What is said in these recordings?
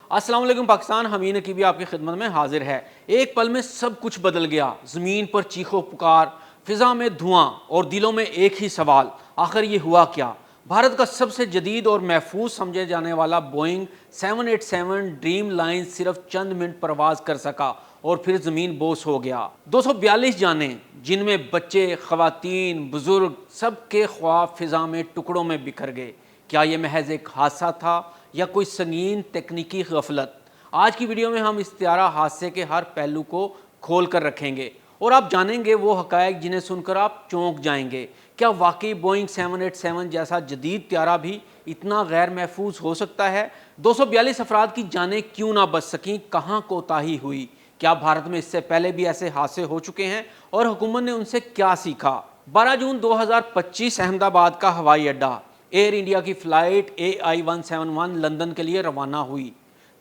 अस्सलाम वालेकुम पाकिस्तान, हमीन नकीबी आपकी खिदमत में हाजिर है। एक पल में सब कुछ बदल गया। ज़मीन पर चीखो पुकार, फिजा में धुआं और दिलों में एक ही सवाल, आखिर ये हुआ क्या? भारत का सबसे जदीद और महफूज समझे जाने वाला बोइंग 787 ड्रीम लाइन सिर्फ चंद मिनट परवाज कर सका और फिर ज़मीन बोस हो गया। 242 जाने, जिनमें बच्चे, ख़वातीन, बुजुर्ग, सबके ख्वाब फिजा में टुकड़ों में बिखर गए। क्या ये महज एक हादसा था या कोई संगीन तकनीकी गफलत? आज की वीडियो में हम इस त्यारा हादसे के हर पहलू को खोल कर रखेंगे और आप जानेंगे वो हकायक जिन्हें सुनकर आप चौंक जाएंगे। क्या वाकई बोइंग 787 जैसा जदीद त्यारा भी इतना गैर महफूज हो सकता है? 242 अफराद की जानें क्यों ना बच सकीं? कहाँ कोताही हुई? क्या भारत में इससे पहले भी ऐसे हादसे हो चुके हैं और हुकूमत ने उनसे क्या सीखा? 12 जून 2025 अहमदाबाद का हवाई अड्डा। एयर इंडिया की फ़्लाइट AI-171 लंदन के लिए रवाना हुई।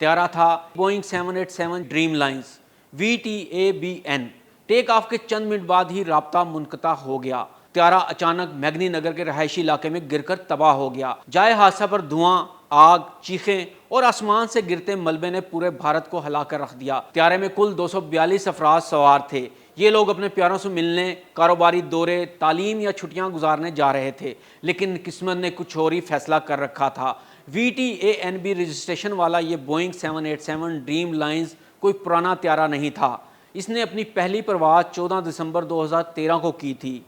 त्यारा था Boeing 787 Dreamliner VTABN। Take off के चंद मिनट बाद ही राब्ता मुनक़ता हो गया। त्यारा अचानक मैगनी नगर के रहायशी इलाके में गिरकर तबाह हो गया। जाए हादसा पर धुआं, आग, चीखें और आसमान से गिरते मलबे ने पूरे भारत को हिला कर रख दिया। त्यारे में कुल 242 अफराद सवार थे। ये लोग अपने प्यारों से मिलने, कारोबारी दौरे, तालीम या छुट्टियां गुजारने जा रहे थे, लेकिन किस्मत ने कुछ और ही फैसला कर रखा था। VTANB रजिस्ट्रेशन वाला ये बोइंग 787 ड्रीम लाइन्स कोई पुराना त्यारा नहीं था। इसने अपनी पहली परवाज़ 14 दिसंबर 2013 को की थी।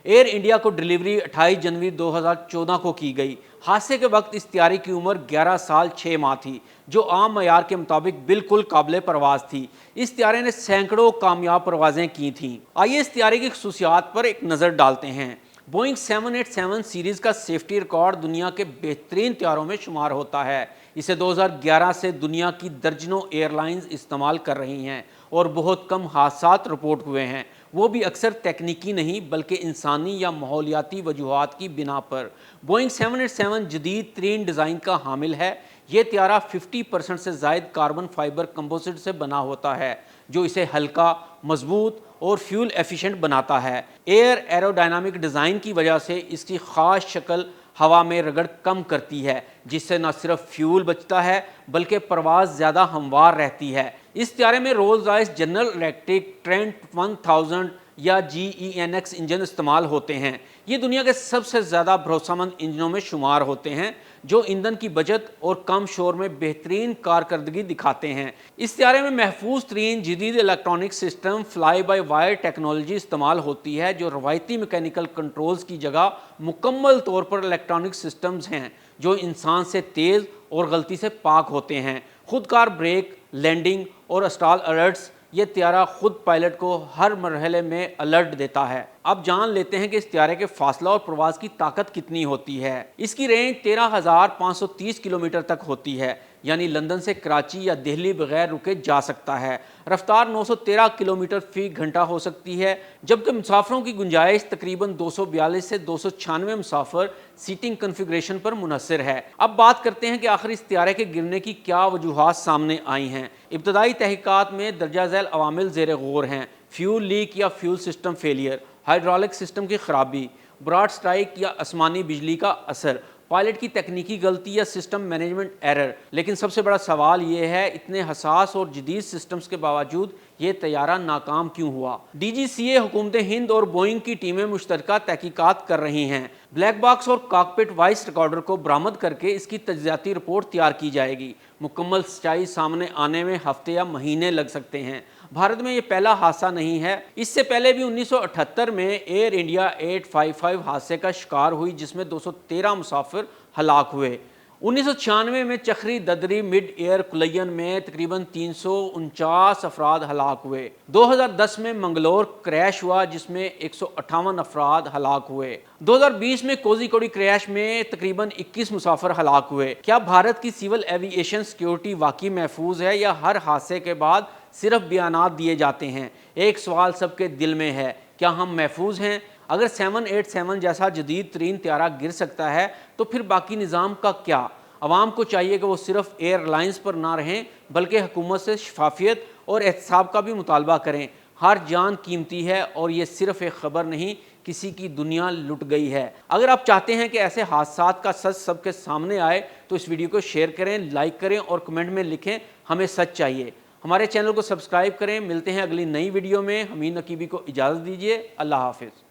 एयर इंडिया को डिलीवरी 28 जनवरी 2014 को की गई। हादसे के वक्त इस त्यारे की उम्र 11 साल 6 माह थी, जो आम मयार के मुताबिक बिल्कुल काबिल परवाज थी। इस त्यारे ने सैकड़ों कामयाब परवाजें की थीं। आइए इस त्यारे की खसूसियात पर एक नज़र डालते हैं। बोइंग 787 सीरीज़ का सेफ्टी रिकॉर्ड दुनिया के बेहतरीन त्यारों में शुमार होता है। इसे 2011 से दुनिया की दर्जनों एयरलाइंस इस्तेमाल कर रही हैं और बहुत कम हादसात रिपोर्ट हुए हैं, वो भी अक्सर तकनीकी नहीं बल्कि इंसानी या माहौलियाती वजूहात की बिना पर। बोइंग 787 जदीद तरीन डिज़ाइन का हामिल है। ये त्यारा 50% से ज़ायद कार्बन फाइबर कंपोजिट से बना होता है, जो इसे हल्का, मजबूत और फ्यूल एफिशिएंट बनाता है। एयर एरोडायनामिक डिज़ाइन की वजह से इसकी ख़ास शक्ल हवा में रगड़ कम करती है, जिससे न सिर्फ फ्यूल बचता है बल्कि परवाज़ ज़्यादा हमवार रहती है। इस त्यारे में Rolls Royce general electric Trent 1000 या GEnx इंजन इस्तेमाल होते हैं। ये दुनिया के सबसे ज़्यादा भरोसेमंद इंजनों में शुमार होते हैं, जो ईंधन की बचत और कम शोर में बेहतरीन कारकर्दगी दिखाते हैं। इस त्यारे में महफूज तरीन जदीद electronic system fly by wire technology इस्तेमाल होती है, जो रवायती मैकेनिकल कंट्रोल्स की जगह मुकम्मल तौर पर इलेक्ट्रॉनिक सिस्टम्स हैं, जो इंसान से तेज़ और गलती से पाक होते हैं। खुदकार ब्रेक, लैंडिंग और स्टॉल अलर्ट्स, ये त्यारा खुद पायलट को हर मरहले में अलर्ट देता है। अब जान लेते हैं कि इस त्यारे के फासला और प्रवास की ताकत कितनी होती है। इसकी रेंज 13,530 किलोमीटर तक होती है, यानी लंदन से कराची या दिल्ली बगैर रुके जा सकता है। रफ्तार 913 किलोमीटर फी घंटा हो सकती है, जबकि मुसाफरों की गुंजाइश तकरीबन 242 से 296 मुसाफिर सीटिंग कन्फिग्रेशन पर मुनहसर है। अब बात करते हैं कि आखिर इस त्यारे के गिरने की क्या वजूहात सामने आई हैं। इब्तदाई तहकीकात में दर्जा झैल अवामिल ज़ेर गौर हैं। फ्यूल लीक या fuel system failure, hydraulic system की खराबी, ब्रॉड स्ट्राइक या आसमानी बिजली का असर, पायलट की तकनीकी गलती या सिस्टम मैनेजमेंट एरर। लेकिन सबसे बड़ा सवाल ये है, इतने हसास और जदीद सिस्टम्स के बावजूद ये तैयारा नाकाम क्यों हुआ? DGCA, हुकूमत हिंद और बोइंग की टीमें मुश्तरका तहकीकात कर रही हैं। ब्लैक बॉक्स और कॉकपिट वॉइस रिकॉर्डर को बरामद करके इसकी तज्ज़ियाती रिपोर्ट तैयार की जाएगी। मुकम्मल सच्चाई सामने आने में हफ्ते या महीने लग सकते हैं। भारत में ये पहला हादसा नहीं है। इससे पहले भी 1978 में एयर इंडिया 855 हादसे का शिकार हुई, जिसमें 213 मुसाफिर हलाक हुए। 1996 में चखरी ददरी मिड एयर कुलयन में तकरीबन 349 अफराद हलाक हुए। 2010 में मंगलोर क्रैश हुआ, जिसमें 158 अफराद हलाक हुए। 2020 में कोझिकोड क्रैश में तकरीबन 21 मुसाफिर हलाक हुए। क्या भारत की सिविल एविएशन सिक्योरिटी वाकई महफूज है या हर हादसे के बाद सिर्फ बयानात दिए जाते हैं? एक सवाल सबके दिल में है, क्या हम महफूज हैं? अगर 787 जैसा जदीद तरीन त्यारा गिर सकता है तो फिर बाकी निज़ाम का क्या? अवाम को चाहिए कि वो सिर्फ एयरलाइंस पर ना रहें बल्कि हुकूमत से शफाफियत और एहतसाब का भी मुतालबा करें। हर जान कीमती है और ये सिर्फ एक खबर नहीं, کسی کی دنیا لٹ گئی ہے۔ اگر آپ چاہتے ہیں کہ ایسے حادثات کا سچ سب کے سامنے آئے تو اس ویڈیو کو شیئر کریں، لائک کریں اور کمنٹ میں لکھیں ہمیں سچ چاہیے۔ ہمارے چینل کو سبسکرائب کریں۔ ملتے ہیں اگلی نئی ویڈیو میں۔ حمید نقیبی کو اجازت دیجیے۔ اللہ حافظ۔